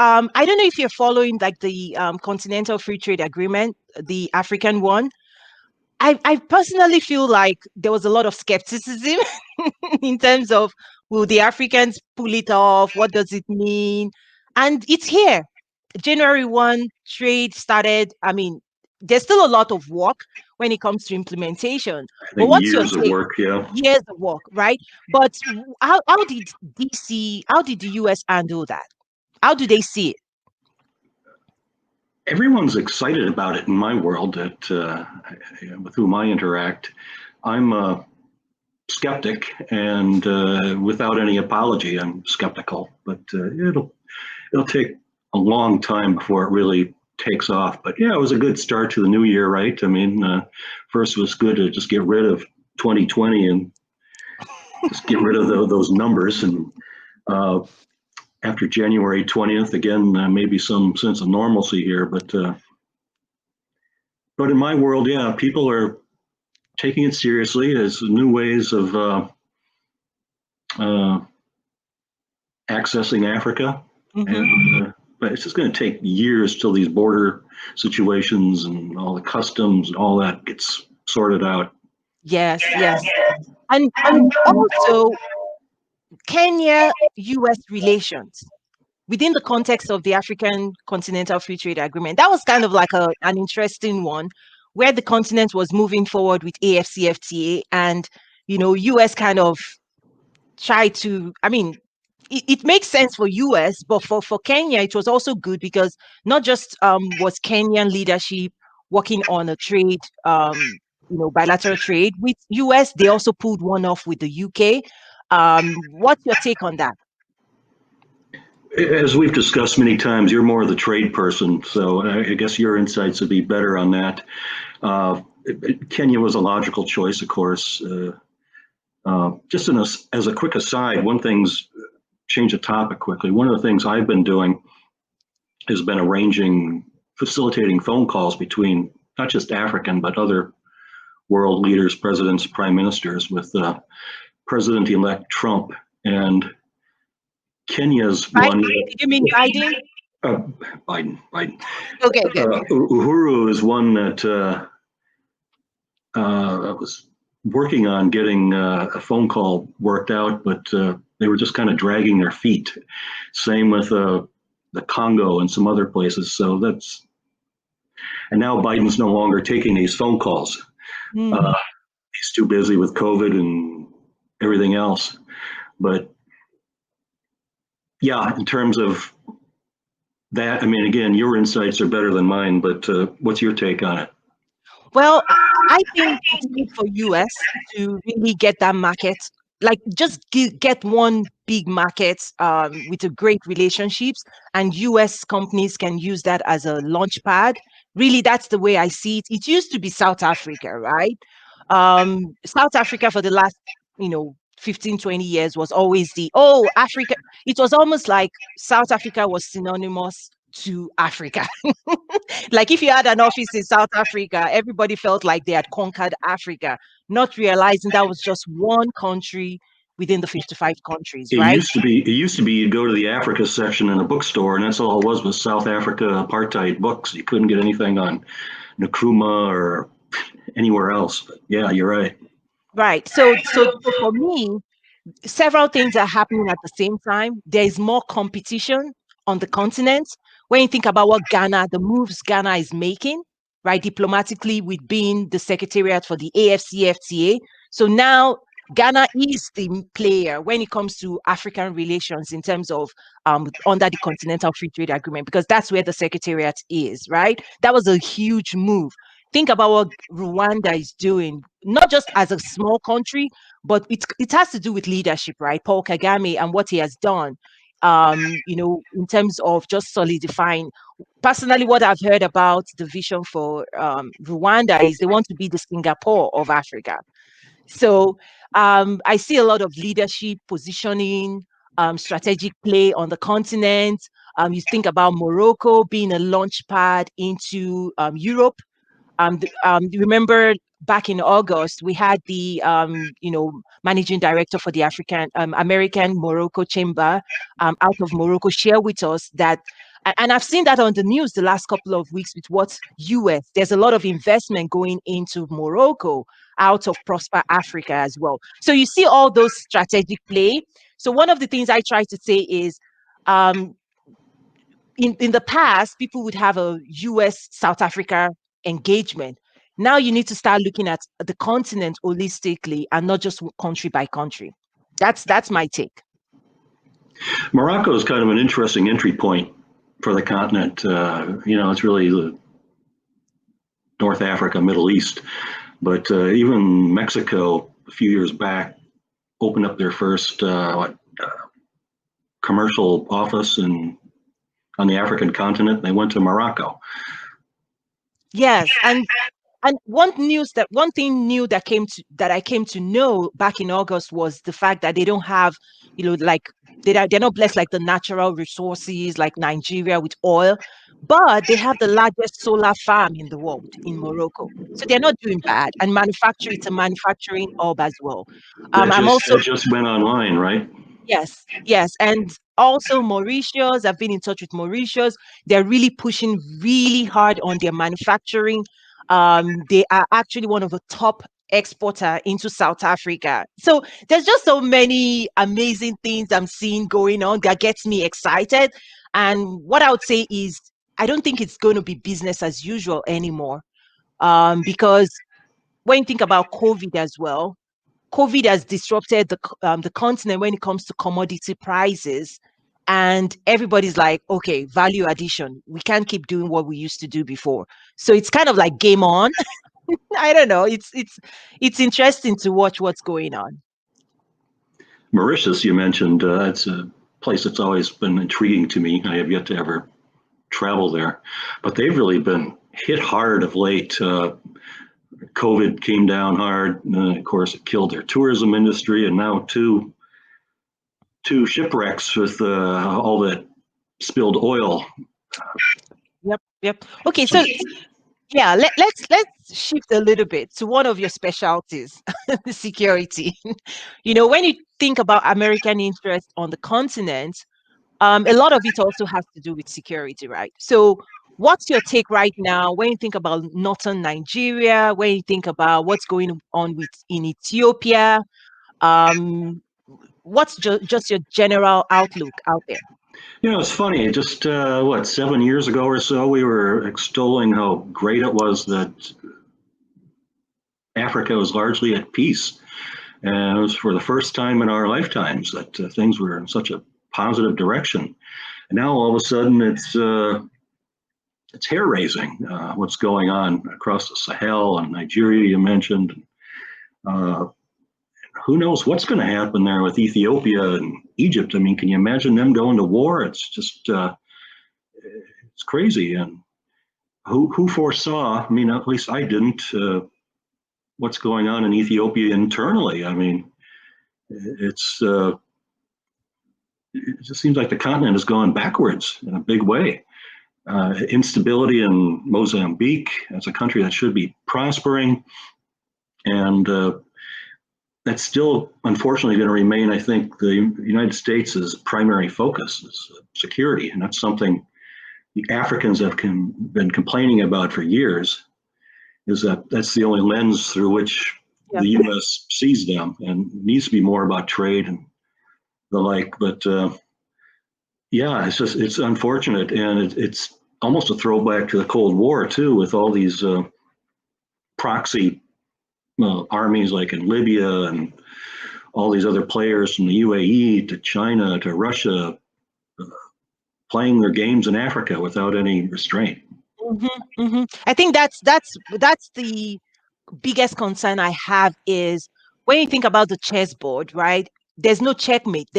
I don't know if you're following like the Continental Free Trade Agreement, the African one. I personally feel like there was a lot of skepticism in terms of, will the Africans pull it off? What does it mean? And it's here. January 1, trade started. I mean, there's still a lot of work when it comes to implementation. I But think what's your years of take? work, yeah. Years of work, right? But how did DC, how did the US handle that? How do they see it? Everyone's excited about it in my world that with whom I interact. I'm a skeptic, and without any apology, I'm skeptical. But it'll take a long time before it really takes off. But yeah, it was a good start to the new year, right? I mean, first it was good to just get rid of 2020 and just get rid of those numbers. And after January 20th, again, maybe some sense of normalcy here. But in my world, yeah, people are taking it seriously as new ways of accessing Africa. Mm-hmm. And but it's just going to take years till these border situations and all the customs and all that gets sorted out. Yes, yes. And also Kenya-US relations within the context of the African Continental Free Trade Agreement. That was kind of like an interesting one where the continent was moving forward with AFCFTA, and US kind of tried to, I mean, it makes sense for US, but for Kenya, it was also good because not just was Kenyan leadership working on a trade, bilateral trade with US, they also pulled one off with the UK. What's your take on that? As we've discussed many times, you're more of the trade person, so I guess your insights would be better on that. Kenya was a logical choice, of course. Just as a quick aside, change the topic quickly. One of the things I've been doing has been facilitating phone calls between not just African, but other world leaders, presidents, prime ministers, with President-elect Trump. And Kenya's Biden? one. You mean Biden? Biden. Okay, good. Uhuru is one that was working on getting a phone call worked out, but they were just kind of dragging their feet. Same with the Congo and some other places. So and now Biden's no longer taking these phone calls. He's too busy with COVID and everything else. But yeah, in terms of that, I mean, again, your insights are better than mine, but what's your take on it? Well, I think it's good for US to really get that market, like just get one big market with a great relationships, and US companies can use that as a launch pad. Really, that's the way I see it. It used to be South Africa, right? South Africa for the last, 15, 20 years was always Africa. It was almost like South Africa was synonymous to Africa. Like if you had an office in South Africa, everybody felt like they had conquered Africa, not realizing that was just one country within the 55 countries, It right? used to be you'd go to the Africa section in a bookstore, and that's all it was South Africa apartheid books. You couldn't get anything on Nkrumah or anywhere else. But yeah, you're right. Right. So for me, several things are happening at the same time. There is more competition on the continent. When you think about the moves Ghana is making, right, diplomatically, with being the secretariat for the AFCFTA. So now Ghana is the player when it comes to African relations in terms of under the Continental Free Trade Agreement, because that's where the secretariat is, right? That was a huge move. Think about what Rwanda is doing, not just as a small country, but it has to do with leadership, right? Paul Kagame and what he has done, in terms of just solidifying. Personally, what I've heard about the vision for Rwanda is they want to be the Singapore of Africa. So I see a lot of leadership positioning, strategic play on the continent. You think about Morocco being a launch pad into Europe. Remember back in August, we had the managing director for the American Morocco Chamber out of Morocco share with us that And I've seen that on the news the last couple of weeks with what US. There's a lot of investment going into Morocco out of Prosper Africa as well. So you see all those strategic play. So one of the things I try to say is, um, in the past, people would have a US South Africa engagement. Now you need to start looking at the continent holistically and not just country by country. That's my take. Morocco is kind of an interesting entry point for the continent. It's really the North Africa, Middle East, but even Mexico a few years back opened up their first commercial office on the African continent. They went to Morocco. Yes, and one thing new that I came to know back in August was the fact that they don't have, like they're not blessed like the natural resources like Nigeria with oil, but they have the largest solar farm in the world in Morocco. So they're not doing bad. And it's a manufacturing hub as well. I'm also That just went online, right? Yes, yes. And also Mauritius, I've been in touch with Mauritius. They're really pushing really hard on their manufacturing. They are actually one of the top exporter into South Africa. So there's just so many amazing things I'm seeing going on that gets me excited. And what I would say is I don't think it's going to be business as usual anymore. Because when you think about COVID as well, COVID has disrupted the continent when it comes to commodity prices, and everybody's like, okay, value addition. We can't keep doing what we used to do before. So it's kind of like game on. I don't know. It's interesting to watch what's going on. Mauritius, you mentioned, it's a place that's always been intriguing to me. I have yet to ever travel there, but they've really been hit hard of late. COVID came down hard, and of course, it killed their tourism industry, and now two shipwrecks with all that spilled oil. Yep, yep. Okay, so yeah, let's shift a little bit to one of your specialties, security. When you think about American interest on the continent, a lot of it also has to do with security, right? So, what's your take right now when you think about northern Nigeria? When you think about what's going on in Ethiopia? Um, what's just your general outlook out there? It's funny. Just 7 years ago or so, we were extolling how great it was that Africa was largely at peace. And it was for the first time in our lifetimes that things were in such a positive direction. And now all of a sudden it's hair raising what's going on across the Sahel and Nigeria, you mentioned. Uh, who knows what's going to happen there with Ethiopia and Egypt? I mean, can you imagine them going to war? It's just, it's crazy. And who foresaw, I mean, at least I didn't, what's going on in Ethiopia internally? I mean, it's, it just seems like the continent has gone backwards in a big way. Instability in Mozambique as a country that should be prospering. And that's still, unfortunately, going to remain, I think, the United States' primary focus is security. And that's something the Africans have been complaining about for years, is that that's the only lens through which Yeah. the U.S. sees them, and it needs to be more about trade and the like. But yeah, it's unfortunate, and it's almost a throwback to the Cold War too, with all these proxy armies like in Libya and all these other players from the UAE to China to Russia playing their games in Africa without any restraint. I think that's the biggest concern I have is when you think about the chessboard, right? There's no checkmate.